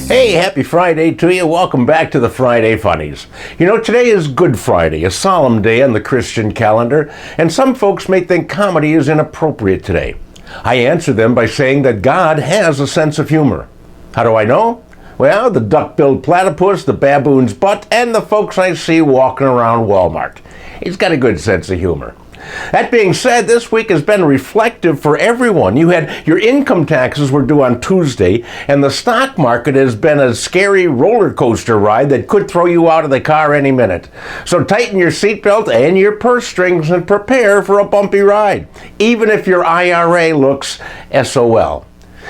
Hey, happy Friday to you. Welcome back to the Friday Funnies. You know, today is Good Friday, a solemn day on the Christian calendar, and some folks may think comedy is inappropriate today. I answer them by saying that God has a sense of humor. How do I know? Well, the duck-billed platypus, the baboon's butt, and the folks I see walking around Walmart. He's got a good sense of humor. That being said, this week has been reflective for everyone. You had your income taxes were due on Tuesday, and the stock market has been a scary roller coaster ride that could throw you out of the car any minute. So tighten your seatbelt and your purse strings and prepare for a bumpy ride, even if your IRA looks SOL.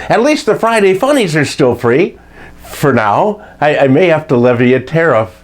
At least the Friday Funnies are still free. For now, I may have to levy a tariff.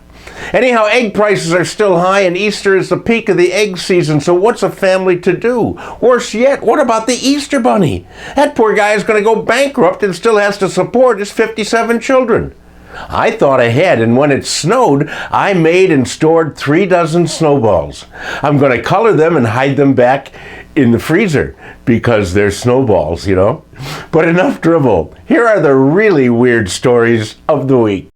Anyhow, egg prices are still high, and Easter is the peak of the egg season, so what's a family to do? Worse yet, what about the Easter Bunny? That poor guy is going to go bankrupt and still has to support his 57 children. I thought ahead, and when it snowed, I made and stored 3 dozen snowballs. I'm going to color them and hide them back in the freezer, because they're snowballs, you know? But enough dribble. Here are the really weird stories of the week.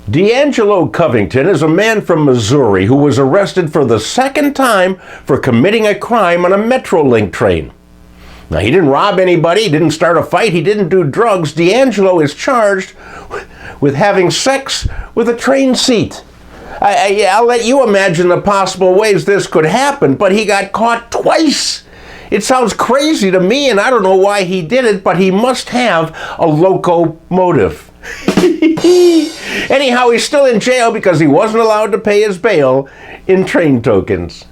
D'Angelo Covington is a man from Missouri who was arrested for the second time for committing a crime on a Metrolink train. Now, he didn't rob anybody, he didn't start a fight, he didn't do drugs. D'Angelo is charged with having sex with a train seat. I'll let you imagine the possible ways this could happen, but he got caught twice. It sounds crazy to me, and I don't know why he did it, but he must have a locomotive. Anyhow, he's still in jail because he wasn't allowed to pay his bail in train tokens.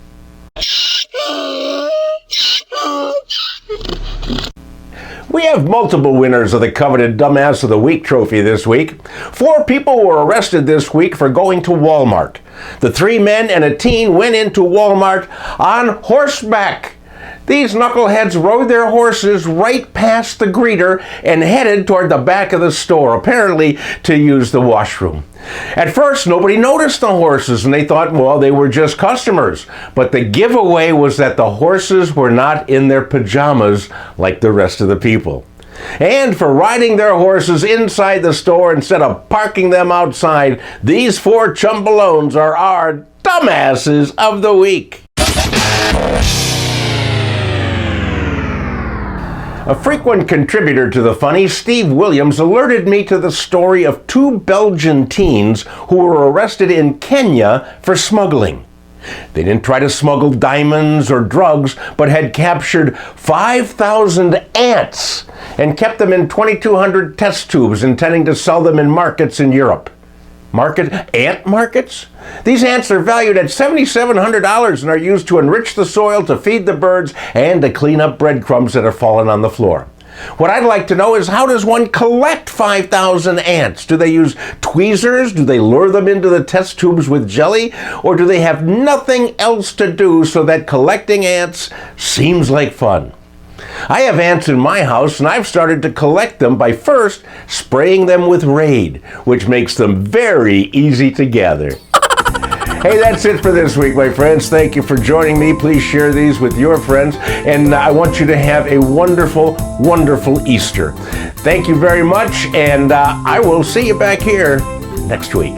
We have multiple winners of the coveted Dumbass of the Week trophy this week. 4 people were arrested this week for going to Walmart. The 3 men and a teen went into Walmart on horseback. These knuckleheads rode their horses right past the greeter and headed toward the back of the store, apparently to use the washroom. At first, nobody noticed the horses, and they thought, well, they were just customers. But the giveaway was that the horses were not in their pajamas like the rest of the people. And for riding their horses inside the store instead of parking them outside, these 4 chumbalones are our Dumbasses of the Week. A frequent contributor to the Funnies, Steve Williams, alerted me to the story of 2 Belgian teens who were arrested in Kenya for smuggling. They didn't try to smuggle diamonds or drugs, but had captured 5,000 ants and kept them in 2,200 test tubes, intending to sell them in markets in Europe. Ant markets? These ants are valued at $7,700 and are used to enrich the soil, to feed the birds, and to clean up breadcrumbs that have fallen on the floor. What I'd like to know is, how does one collect 5,000 ants? Do they use tweezers? Do they lure them into the test tubes with jelly? Or do they have nothing else to do so that collecting ants seems like fun? I have ants in my house, and I've started to collect them by first spraying them with Raid, which makes them very easy to gather. Hey, that's it for this week, my friends. Thank you for joining me. Please share these with your friends, and I want you to have a wonderful, wonderful Easter. Thank you very much, and I will see you back here next week.